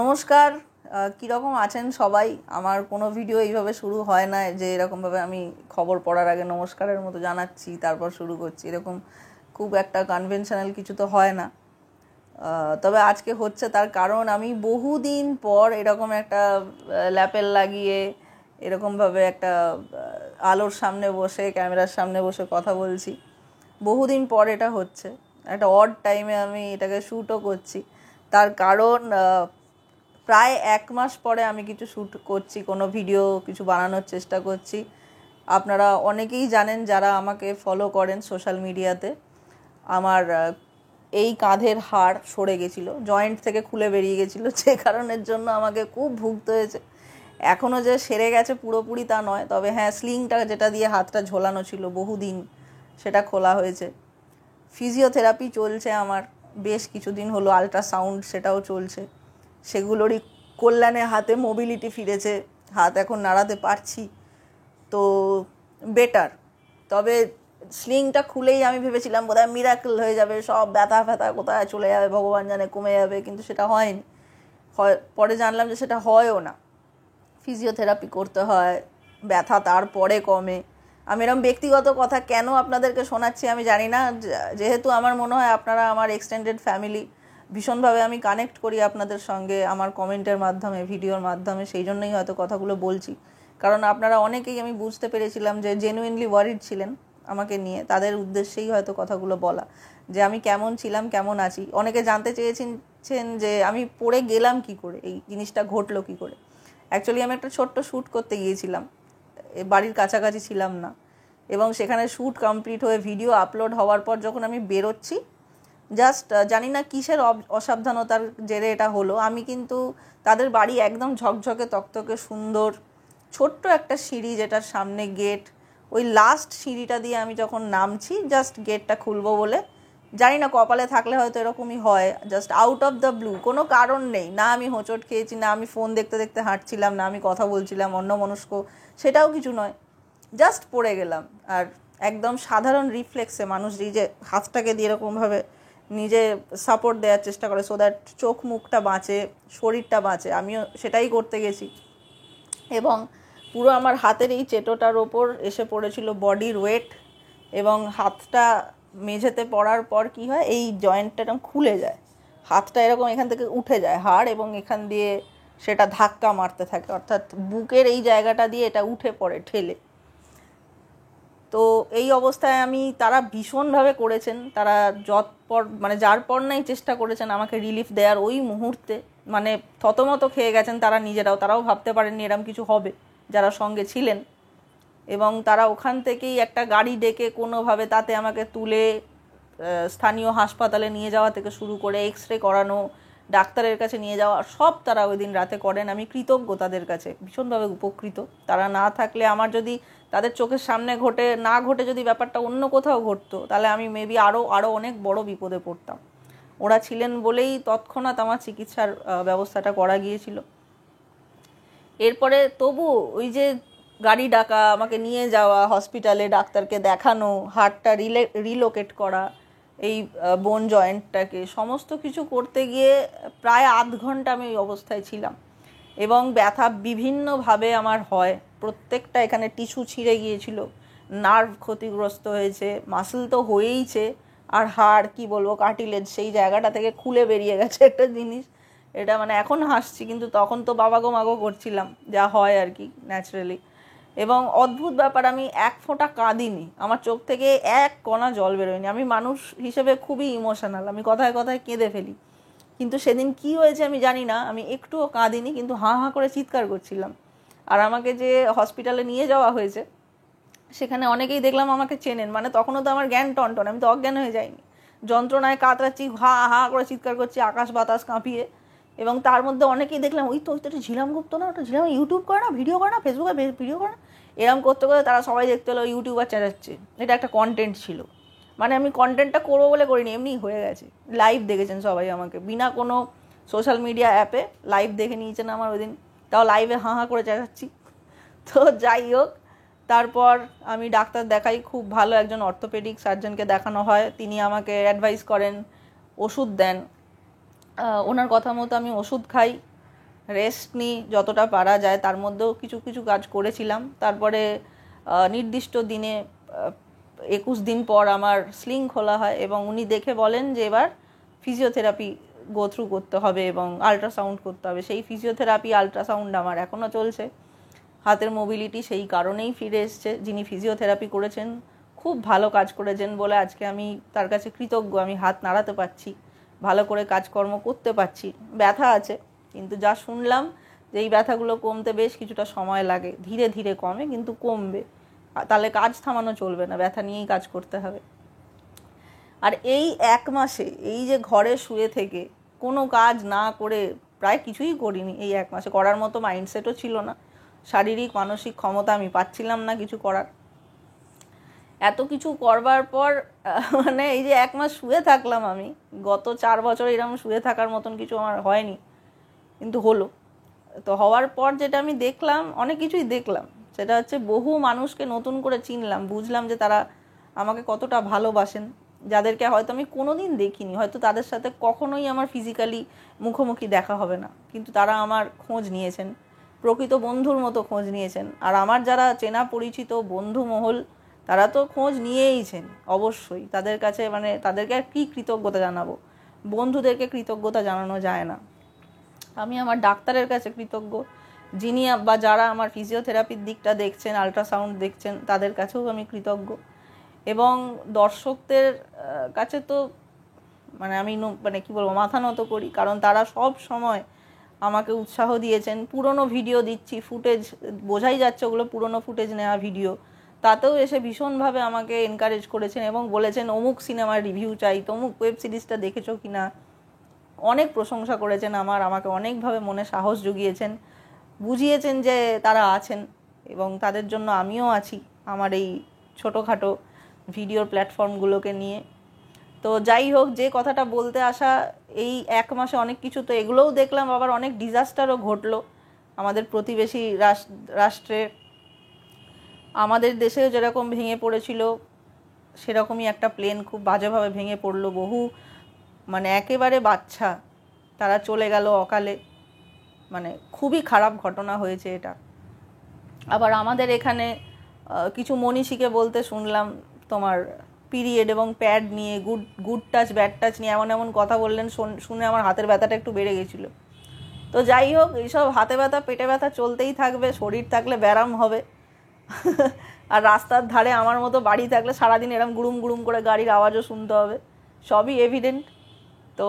নমস্কার। কীরকম আছেন সবাই? আমার কোনো ভিডিও এইভাবে শুরু হয় না যে এরকমভাবে আমি খবর পড়ার আগে নমস্কারের মতো জানাচ্ছি তারপর শুরু করছি, এরকম খুব একটা কনভেনশনাল কিছু তো হয় না। তবে আজকে হচ্ছে, তার কারণ আমি বহুদিন পর এরকম একটা ল্যাপেল লাগিয়ে এরকমভাবে একটা আলোর সামনে বসে ক্যামেরার সামনে বসে কথা বলছি। বহুদিন পর এটা হচ্ছে, একটা অড টাইমে আমি এটাকে শ্যুটও করছি। তার কারণ প্রায় 1 মাস পরে আমি কিছু শ্যুট করছি, কোনো ভিডিও কিছু বানানোর চেষ্টা করছি। আপনারা অনেকেই জানেন যারা আমাকে ফলো করেন সোশ্যাল মিডিয়াতে, আমার এই কাঁধের হাড় সরে গেছিলো, জয়েন্ট থেকে খুলে বেরিয়ে গেছিলো, যে কারণের জন্য আমাকে খুব ভুগতে হয়েছে। এখনও যে সেরে গেছে পুরোপুরি তা নয়, তবে হ্যাঁ, স্লিংটা যেটা দিয়ে হাতটা ঝোলানো ছিল বহুদিন, সেটা খোলা হয়েছে। ফিজিওথেরাপি চলছে আমার বেশ কিছুদিন হলো, আল্ট্রাসাউন্ড সেটাও চলছে। সেগুলোরই কল্যাণে হাতে মোবিলিটি ফিরেছে, হাত এখন নাড়াতে পারছি, তো বেটার। তবে স্লিংটা খুলেই আমি ভেবেছিলাম বোধহয় মিরাকেল হয়ে যাবে, সব ব্যথা ফ্যাথা কোথায় চলে যাবে ভগবান জানে, কমে যাবে, কিন্তু সেটা হয়নি। পরে জানলাম যে সেটা হয়ও না, ফিজিওথেরাপি করতে হয়, ব্যথা তারপরে কমে। আমি এরকম ব্যক্তিগত কথা কেন আপনাদেরকে শোনাচ্ছি আমি জানি না, যেহেতু আমার মনে হয় আপনারা আমার এক্সটেন্ডেড ফ্যামিলি, ভীষণভাবে আমি কানেক্ট করি আপনাদের সঙ্গে আমার কমেন্টের মাধ্যমে, ভিডিওর মাধ্যমে, সেই জন্যই হয়তো কথাগুলো বলছি। কারণ আপনারা অনেকেই, আমি বুঝতে পেরেছিলাম যে জেনুইনলি ওয়ারিড ছিলেন আমাকে নিয়ে, তাদের উদ্দেশ্যেই হয়তো কথাগুলো বলা, যে আমি কেমন ছিলাম, কেমন আছি। অনেকে জানতে চেয়েছেন যে আমি পড়ে গেলাম কি করে, এই জিনিসটা ঘটলো কি করে। অ্যাকচুয়ালি আমি একটা ছোট্ট শ্যুট করতে গিয়েছিলাম, বাড়ির কাছাকাছি ছিলাম না, এবং সেখানে শ্যুট কমপ্লিট হয়ে ভিডিও আপলোড হওয়ার পর যখন আমি বেরোচ্ছি, জাস্ট জানি না কিসের অসাবধানতার জেরে এটা হলো, আমি কিন্তু তাদের বাড়ি একদম ঝকঝকে তকতকে সুন্দর, ছোট্ট একটা সিঁড়ি যেটার সামনে গেট, ওই লাস্ট সিঁড়িটা দিয়ে আমি যখন নামছি, জাস্ট গেটটা খুলবো বলে, জানি না কপালে থাকলে হয়তো এরকমই হয়, just out of the blue, কোনো কারণ নেই, না আমি হোঁচট খেয়েছি, না আমি ফোন দেখতে দেখতে হাঁটছিলাম, না আমি কথা বলছিলাম অন্যমনস্ক, সেটাও কিছু নয়, জাস্ট পড়ে গেলাম। আর একদম সাধারণ রিফ্লেক্সে মানুষ যে হাতটাকে দিয়ে এরকমভাবে নিজে সাপোর্ট দেওয়ার চেষ্টা করে, সো দ্যাট চোখ মুখটা বাঁচে, শরীরটা বাঁচে, আমিও সেটাই করতে গেছি। এবং পুরো আমার হাতের এই চেটোটার ওপর এসে পড়েছিল বডির ওয়েট, এবং হাতটা মেঝেতে পড়ার পর কি হয়, এই জয়েন্টটা এরকম খুলে যায়, হাতটা এরকম এখান থেকে উঠে যায় হাড়, এবং এখান দিয়ে সেটা ধাক্কা মারতে থাকে, অর্থাৎ বুকের এই জায়গাটা দিয়ে এটা উঠে পড়ে ঠেলে। তো এই অবস্থায় তারা ভীষণভাবে করেছেন, তারা যার পর নাই চেষ্টা করেছেন আমাকে রিলিফ দেওয়ার ওই মুহূর্তে, মানে থতমত খেয়ে গেছেন তারা নিজেরাও, তারাও ভাবতে পারেননি এরম কিছু হবে যারা সঙ্গে ছিলেন। এবং তারা ওখান থেকেই একটা গাড়ি ডেকে কোনোভাবে তাতে আমাকে তুলে স্থানীয় হাসপাতালে নিয়ে যাওয়া থেকে শুরু করে এক্স রে করানো, ডাক্তারের কাছে নিয়ে যাওয়া, সব তারা ওই দিন রাতে করেন। আমি কৃতজ্ঞ তাদের কাছে, ভীষণভাবে উপকৃত। তারা না থাকলে, আমার যদি তাদের চোখের সামনে না ঘটে যদি ব্যাপারটা অন্য কোথাও ঘটতো, তাহলে আমি মেবি আরও অনেক বড় বিপদে পড়তাম। ওরা ছিলেন বলেই তৎক্ষণাৎ আমার চিকিৎসার ব্যবস্থাটা করা গিয়েছিল। এরপরে তবু ওই যে গাড়ি ডাকা, আমাকে নিয়ে যাওয়া হসপিটালে, ডাক্তারকে দেখানো, হাড়টা রিলোকেট করা, এই বোন জয়েন্টটাকে, সমস্ত কিছু করতে গিয়ে প্রায় আধ ঘন্টা আমি ওই অবস্থায় ছিলাম। এবং ব্যথা বিভিন্নভাবে আমার হয়, প্রত্যেকটা, এখানে টিস্যু ছিঁড়ে গিয়েছিল, নার্ভ ক্ষতিগ্রস্ত হয়েছে, মাসল তো হয়েইছে, আর হাড় কি বলবো, কার্টিলেজ সেই জায়গাটা থেকে খুলে বেরিয়ে গেছে একটা জিনিস। এটা মানে এখন হাসছি, কিন্তু তখন তো বাবাগো মাগো করছিলাম, যা হয় আর কি ন্যাচারালি। এবং অদ্ভুত ব্যাপার, আমি এক ফোঁটা কাঁদিনি, আমার চোখ থেকে এক কণা জল বেরোয়নি। আমি মানুষ হিসেবে খুবই ইমোশনাল, আমি কথায় কথায় কেঁদে ফেলি, কিন্তু সেদিন কি হয়েছে আমি জানি না, আমি একটুও কাঁদিনি, কিন্তু হাঁ হাঁ করে চিৎকার করছিলাম। আর আমাকে যে হসপিটালে নিয়ে যাওয়া হয়েছে, সেখানে অনেকেই দেখলাম আমাকে চেনেন, মানে তখনও তো আমার জ্ঞান টনটন, আমি তো অজ্ঞান হয়ে যাইনি, যন্ত্রণায় কাতরাচ্ছি, হা হা করে চিৎকার করছি আকাশ বাতাস কাঁপিয়ে। এবং তার মধ্যে অনেকেই দেখলাম, ওই তো ঝিলাম গুপ্ত না, ওটা ঝিলাম, ইউটিউব করে না, ভিডিও করে না, ফেসবুকে ভিডিও করে না, এরকম করতে করতে তারা সবাই দেখতে হলো ইউটিউবার চেঁচাচ্ছে, এটা একটা কন্টেন্ট ছিল। মানে আমি কন্টেন্টটা করবো বলে করিনি, এমনি হয়ে গেছে। লাইভ দেখেছেন সবাই আমাকে, বিনা কোনো সোশ্যাল মিডিয়া অ্যাপে লাইভ দেখে নিয়েছেন আমার ওই দিন, তাও লাইভে হাঁ হাঁ করে চেঁচাচ্ছি। তো যাই হোক, তারপর আমি ডাক্তার দেখাই, খুব ভালো একজন অর্থোপেডিক সার্জনকে দেখানো হয়, তিনি আমাকে অ্যাডভাইস করেন, ওষুধ দেন, ওনার কথা মতো আমি ওষুধ খাই। রেস্ট নিই যতটা পারা যায়, তার মধ্যেও কিছু কিছু কাজ করেছিলাম। তারপরে নির্দিষ্ট দিনে 21 দিন পর আমার স্লিং খোলা হয় এবং উনি দেখে বলেন যে এবার ফিজিওথেরাপি গো থ্রু করতে হবে এবং আল্ট্রাসাউন্ড করতে হবে। সেই ফিজিওথেরাপি আল্ট্রাসাউন্ড আমার এখনও চলছে। হাতের মোবিলিটি সেই কারণেই ফিরে এসছে। যিনি ফিজিওথেরাপি করেছেন খুব ভালো কাজ করেছেন বলে আজকে আমি তার কাছে কৃতজ্ঞ। আমি হাত নাড়াতে পারছি, ভালো করে কাজকর্ম করতে পারছি। ব্যথা আছে, কিন্তু যা শুনলাম যে এই ব্যথাগুলো কমতে বেশ কিছুটা সময় লাগে, ধীরে ধীরে কমে কিন্তু কমবে। তাহলে কাজ থামানো চলবে না, ব্যথা নিয়েই কাজ করতে হবে। আর এই 1 মাসে এই যে ঘরে শুয়ে থেকে কোনো কাজ না করে প্রায় কিছুই করিনি, এই 1 মাসে করার মতো মাইন্ডসেটও ছিল না, শারীরিক মানসিক ক্ষমতা আমি পাচ্ছিলাম না কিছু করার। এত কিছু করবার পর মানে এই যে 1 মাস শুয়ে থাকলাম আমি, গত 4 বছর এরকম শুয়ে থাকার মতন কিছু আমার হয়নি, কিন্তু হলো। তো হওয়ার পর যেটা আমি দেখলাম, অনেক কিছুই দেখলাম, সেটা হচ্ছে বহু মানুষকে নতুন করে চিনলাম, বুঝলাম যে তারা আমাকে কতটা ভালোবাসেন, যাদেরকে হয়তো আমি কোনোদিন দেখিনি, হয়তো তাদের সাথে কখনোই আমার ফিজিক্যালি মুখোমুখি দেখা হবে না, কিন্তু তারা আমার খোঁজ নিয়েছেন, প্রকৃত বন্ধুর মতো খোঁজ নিয়েছেন। আর আমার যারা চেনা পরিচিত বন্ধু মহল, তারা তো খোঁজ নিয়েইছেন অবশ্যই। তাদের কাছে মানে তাদেরকে আর কী কৃতজ্ঞতা জানাবো, বন্ধুদেরকে কৃতজ্ঞতা জানানো যায় না। আমি আমার ডাক্তারের কাছে কৃতজ্ঞ, যিনি বা যারা আমার ফিজিওথেরাপির দিকটা দেখছেন, আল্ট্রাসাউন্ড দেখছেন, তাদের কাছেও আমি কৃতজ্ঞ। এবং দর্শকদের কাছে তো মানে আমি মানে কী বলবো, মাথা নত করি, কারণ তারা সব সময় আমাকে উৎসাহ দিয়েছেন। পুরনো ভিডিও দিচ্ছি, ফুটেজ বোঝাই যাচ্ছে ওগুলো পুরনো ফুটেজ নেওয়া ভিডিও, তাতেও এসে ভীষণভাবে আমাকে এনকারেজ করেছেন এবং বলেছেন অমুক সিনেমার রিভিউ চাই, তমুক ওয়েব সিরিজটা দেখেছো কি না। অনেক প্রশংসা করেছেন আমাকে অনেকভাবে মনে সাহস জুগিয়েছেন, বুঝিয়েছেন যে তারা আছেন এবং তাদের জন্য আমিও আছি আমার এই ছোটোখাটো ভিডিওর প্ল্যাটফর্মগুলোকে নিয়ে। তো যাই হোক, যে কথাটা বলতে আসা, এই 1 মাসে অনেক কিছু তো এগুলোও দেখলাম, আবার অনেক ডিজাস্টারও ঘটলো আমাদের প্রতিবেশী রাষ্ট্রে। আমাদের দেশেও যেরকম ভেঙে পড়েছিল সেরকমই একটা প্লেন খুব বাজেভাবে ভেঙে পড়লো, বহু মানে একেবারে বাচ্চা তারা চলে গেল অকালে, মানে খুবই খারাপ ঘটনা হয়েছে এটা। আবার আমাদের এখানে কিছু মনীষীকে বলতে শুনলাম তোমার পিরিয়ড এবং প্যাড নিয়ে, গুড টাচ ব্যাড টাচ নিয়ে এমন এমন কথা বললেন, শুনে আমার হাতের ব্যথাটা একটু বেড়ে গেছিলো। তো যাই হোক, এইসব হাতে ব্যথা পেটে ব্যথা চলতেই থাকবে, শরীর থাকলে ব্যায়াম হবে। আর রাস্তার ধারে আমার মতো বাড়ি থাকলে সারাদিন এরম গুড়ুম গুড়ুম করে গাড়ির আওয়াজও শুনতে হবে, সবই এভিডেন্ট। তো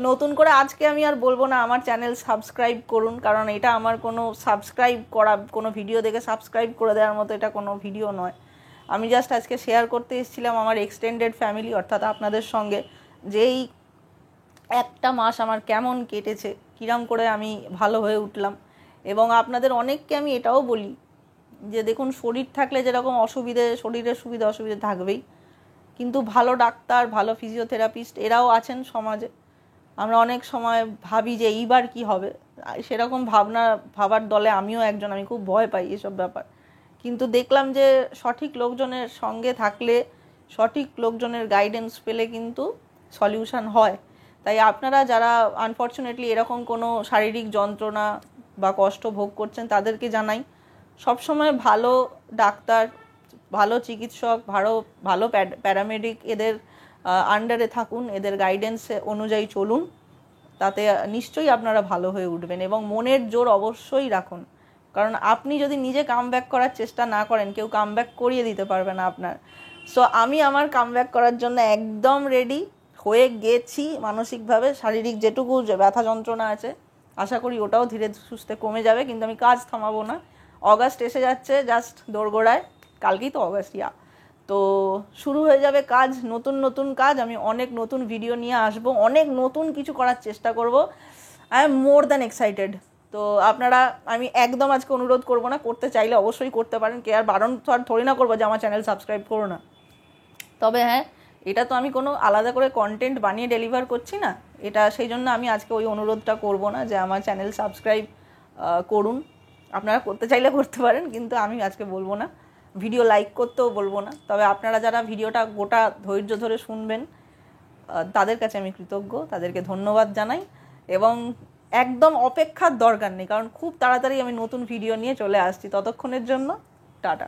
নতুন করে আজকে আমি আর বলবো না আমার চ্যানেল সাবস্ক্রাইব করুন, কারণ এটা আমার কোনো সাবস্ক্রাইব করা, কোনো ভিডিও দেখে সাবস্ক্রাইব করে দেওয়ার মতো এটা কোনো ভিডিও নয়। আমি জাস্ট আজকে শেয়ার করতে এসেছিলাম আমার এক্সটেন্ডেড ফ্যামিলি অর্থাৎ আপনাদের সঙ্গে, যেই 1টা মাস আমার কেমন কেটেছে, কিরম করে আমি ভালো হয়ে উঠলাম। এবং আপনাদের অনেককে আমি এটাও বলি যে দেখুন, শরীর থাকলে যেরকম অসুবিধে, শরীরের সুবিধা অসুবিধে থাকবেই, কিন্তু ভালো ডাক্তার, ভালো ফিজিওথেরাপিস্ট এরাও আছেন সমাজে। আমরা অনেক সময় ভাবি যে এইবার কি হবে, সেরকম ভাবার দলে আমিও একজন। আমি খুব ভয় পাই এসব ব্যাপার, কিন্তু দেখলাম যে সঠিক লোকজনের সঙ্গে থাকলে, সঠিক লোকজনের গাইডেন্স পেলে কিন্তু সলিউশন হয়। তাই আপনারা যারা আনফর্চুনেটলি এরকম কোনো শারীরিক যন্ত্রণা বা কষ্ট ভোগ করছেন, তাদেরকে জানাই সবসময় ভালো ডাক্তার, ভালো চিকিৎসক, ভালো প্যারামেডিক এদের আন্ডারে থাকুন, এদের গাইডেন্স অনুযায়ী চলুন, তাতে নিশ্চয়ই আপনারা ভালো হয়ে উঠবেন। এবং মনের জোর অবশ্যই রাখুন, কারণ আপনি যদি নিজে কামব্যাক করার চেষ্টা না করেন, কেউ কামব্যাক করিয়ে দিতে পারবে না আপনার। সো আমি আমার কামব্যাক করার জন্য একদম রেডি হয়ে গেছি মানসিকভাবে। শারীরিক যেটুকু ব্যথা যন্ত্রণা আছে আশা করি ওটাও ধীরে সুস্থে কমে যাবে, কিন্তু আমি কাজ থামাবো না। অগাস্ট এসে যাচ্ছে জাস্ট দোরগোড়ায়, কালকেই তো অগাস্ট, তো শুরু হয়ে যাবে কাজ, নতুন নতুন কাজ। আমি অনেক নতুন ভিডিও নিয়ে আসবো, অনেক নতুন কিছু করার চেষ্টা করব। I am more than excited. তো আপনারা, আমি একদম আজকে অনুরোধ করব না, করতে চাইলে অবশ্যই করতে পারেন, কে আর বারণ তো আর থোড়ি না করবো যে আমার চ্যানেল সাবস্ক্রাইব করো না। তবে হ্যাঁ, এটা তো আমি কোনো আলাদা করে কন্টেন্ট বানিয়ে ডেলিভার করছি না, এটা সেই জন্য আমি আজকে ওই অনুরোধটা করব না যে আমার চ্যানেল সাবস্ক্রাইব করুন। আপনারা করতে চাইলে করতে পারেন, কিন্তু আমি আজকে বলবো না। ভিডিও লাইক করতেও বলবো না। তবে আপনারা যারা ভিডিওটা গোটা ধৈর্য ধরে শুনবেন, তাদের কাছে আমি কৃতজ্ঞ, তাদেরকে ধন্যবাদ জানাই। এবং একদম অপেক্ষার দরকার নেই, কারণ খুব তাড়াতাড়ি আমি নতুন ভিডিও নিয়ে চলে আসছি। ততক্ষণের জন্য টাটা।